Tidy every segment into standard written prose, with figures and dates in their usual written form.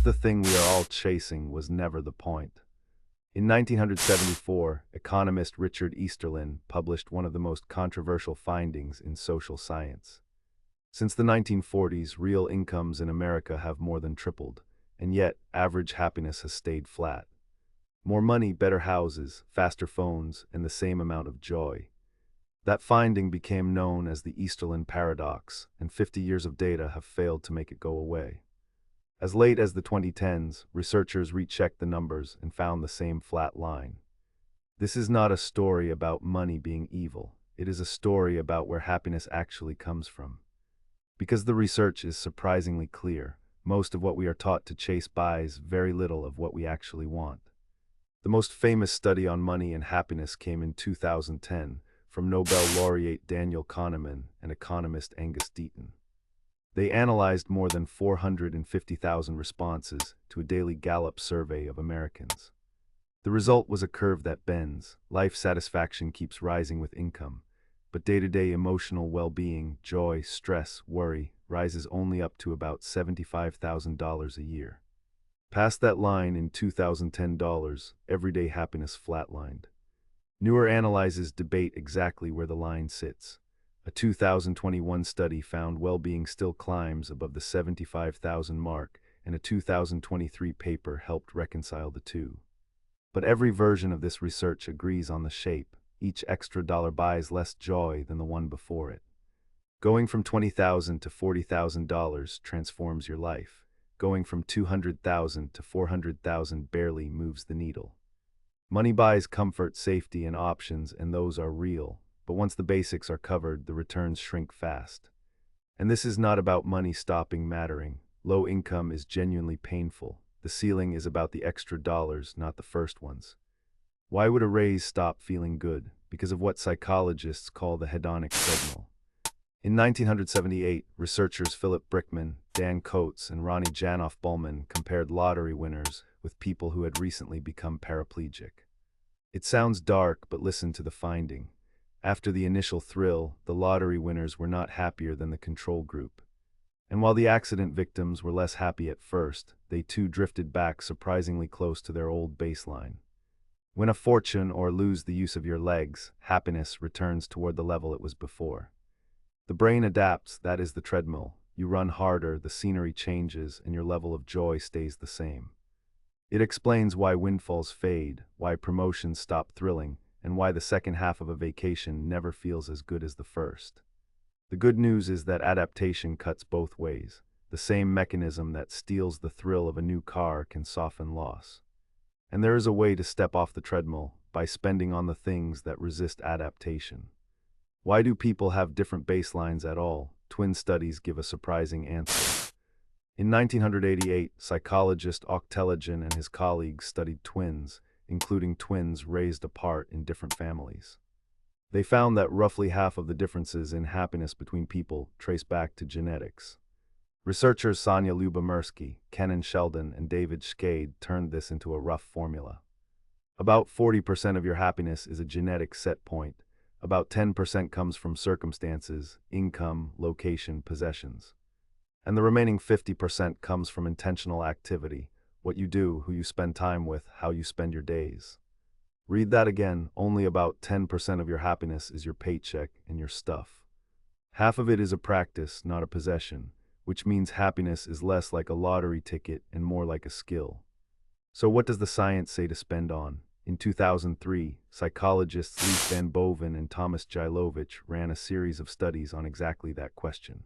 Just the thing we are all chasing was never the point. In 1974, economist Richard Easterlin published one of the most controversial findings in social science. Since the 1940s, real incomes in America have more than tripled, and yet average happiness has stayed flat. More money, better houses, faster phones, and the same amount of joy. That finding became known as the Easterlin paradox, and 50 years of data have failed to make it go away. As late as the 2010s, researchers rechecked the numbers and found the same flat line. This is not a story about money being evil. It is a story about where happiness actually comes from. Because the research is surprisingly clear, most of what we are taught to chase buys very little of what we actually want. The most famous study on money and happiness came in 2010 from Nobel laureate Daniel Kahneman and economist Angus Deaton. They analyzed more than 450,000 responses to a daily Gallup survey of Americans. The result was a curve that bends. Life satisfaction keeps rising with income, but day-to-day emotional well-being, joy, stress, worry rises only up to about $75,000 a year. Past that line in $2,010, everyday happiness flatlined. Newer analyses debate exactly where the line sits. A 2021 study found well-being still climbs above the 75,000 mark, and a 2023 paper helped reconcile the two. But every version of this research agrees on the shape. Each extra dollar buys less joy than the one before it. Going from $20,000 to $40,000 transforms your life. Going from $200,000 to $400,000 barely moves the needle. Money buys comfort, safety, and options, and those are real. But once the basics are covered, the returns shrink fast. And this is not about money stopping mattering. Low income is genuinely painful. The ceiling is about the extra dollars, not the first ones. Why would a raise stop feeling good? Because of what psychologists call the hedonic treadmill. In 1978, researchers Philip Brickman, Dan Coates, and Ronnie Janoff-Bullman compared lottery winners with people who had recently become paraplegic. It sounds dark, but listen to the finding. After the initial thrill, the lottery winners were not happier than the control group. And while the accident victims were less happy at first, they too drifted back surprisingly close to their old baseline. Win a fortune or lose the use of your legs, happiness returns toward the level it was before. The brain adapts, that is the treadmill. You run harder, the scenery changes, and your level of joy stays the same. It explains why windfalls fade, why promotions stop thrilling, and why the second half of a vacation never feels as good as the first. The good news is that adaptation cuts both ways. The same mechanism that steals the thrill of a new car can soften loss. And there is a way to step off the treadmill, by spending on the things that resist adaptation. Why do people have different baselines at all? Twin studies give a surprising answer. In 1988, psychologist Octeligen and his colleagues studied twins, including twins raised apart in different families. They found that roughly half of the differences in happiness between people trace back to genetics. Researchers Sonia Lyubomirsky, Kenan Sheldon, and David Schade turned this into a rough formula. About 40% of your happiness is a genetic set point. About 10% comes from circumstances, income, location, possessions. And the remaining 50% comes from intentional activity, what you do, who you spend time with, how you spend your days. Read that again. Only about 10% of your happiness is your paycheck and your stuff. Half of it is a practice, not a possession, which means happiness is less like a lottery ticket and more like a skill. So what does the science say to spend on? In 2003, psychologists Leif Van Boven and Thomas Jailovich ran a series of studies on exactly that question.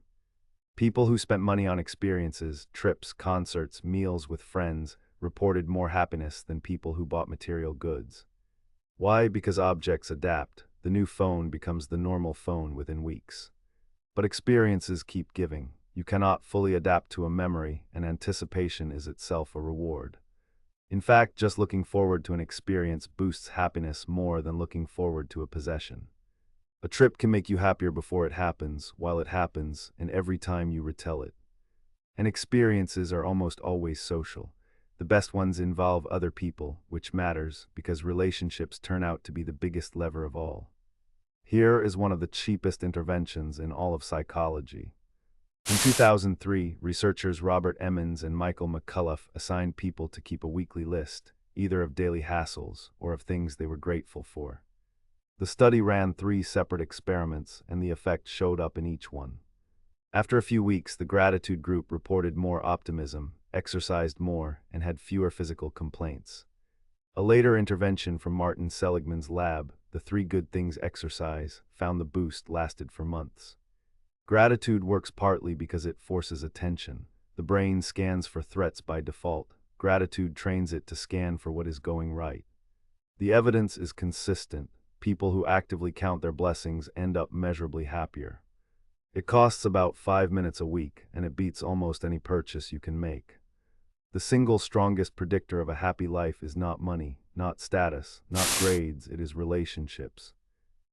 People who spent money on experiences, trips, concerts, meals with friends, reported more happiness than people who bought material goods. Why? Because objects adapt. The new phone becomes the normal phone within weeks. But experiences keep giving. You cannot fully adapt to a memory, and anticipation is itself a reward. In fact, just looking forward to an experience boosts happiness more than looking forward to a possession. A trip can make you happier before it happens, while it happens, and every time you retell it. And experiences are almost always social. The best ones involve other people, which matters because relationships turn out to be the biggest lever of all. Here is one of the cheapest interventions in all of psychology. In 2003, researchers Robert Emmons and Michael McCullough assigned people to keep a weekly list, either of daily hassles or of things they were grateful for. The study ran 3 separate experiments, and the effect showed up in each one. After a few weeks, the gratitude group reported more optimism, exercised more, and had fewer physical complaints. A later intervention from Martin Seligman's lab, the 3 good things exercise, found the boost lasted for months. Gratitude works partly because it forces attention. The brain scans for threats by default. Gratitude trains it to scan for what is going right. The evidence is consistent. People who actively count their blessings end up measurably happier. It costs about 5 minutes a week, and it beats almost any purchase you can make. The single strongest predictor of a happy life is not money, not status, not grades, it is relationships.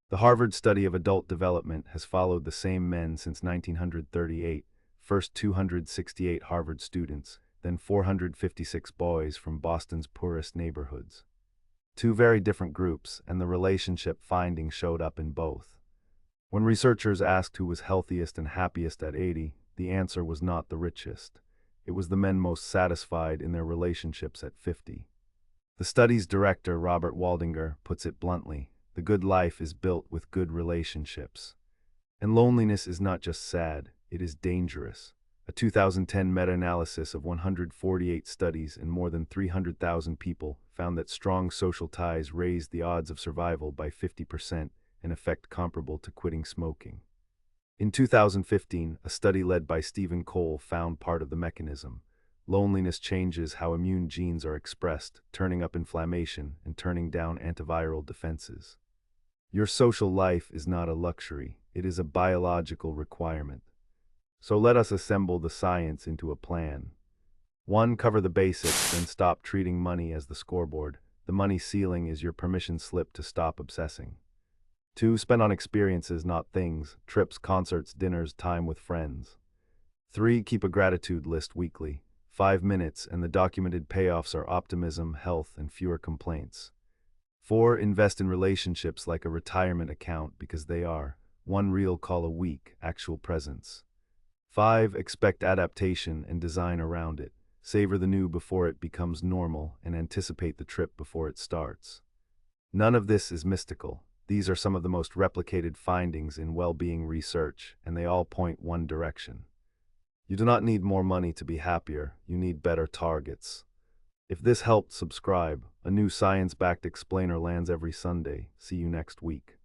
The Harvard study of adult development has followed the same men since 1938, first 268 Harvard students, then 456 boys from Boston's poorest neighborhoods. 2 very different groups, and the relationship findings showed up in both. When researchers asked who was healthiest and happiest at 80, the answer was not the richest. It was the men most satisfied in their relationships at 50. The study's director, Robert Waldinger, puts it bluntly: the good life is built with good relationships. And loneliness is not just sad, it is dangerous. A 2010 meta-analysis of 148 studies and more than 300,000 people found that strong social ties raised the odds of survival by 50%, an effect comparable to quitting smoking. In 2015, a study led by Stephen Cole found part of the mechanism. Loneliness changes how immune genes are expressed, turning up inflammation and turning down antiviral defenses. Your social life is not a luxury, it is a biological requirement. So let us assemble the science into a plan. 1. Cover the basics, then stop treating money as the scoreboard. The money ceiling is your permission slip to stop obsessing. 2. Spend on experiences, not things, trips, concerts, dinners, time with friends. 3. Keep a gratitude list weekly. 5 minutes, and the documented payoffs are optimism, health, and fewer complaints. 4. Invest in relationships like a retirement account because they are 1 real call a week, actual presence. 5. Expect adaptation and design around it. Savor the new before it becomes normal and anticipate the trip before it starts. None of this is mystical. These are some of the most replicated findings in well-being research, and they all point one direction. You do not need more money to be happier, you need better targets. If this helped, subscribe. A new science-backed explainer lands every Sunday. See you next week.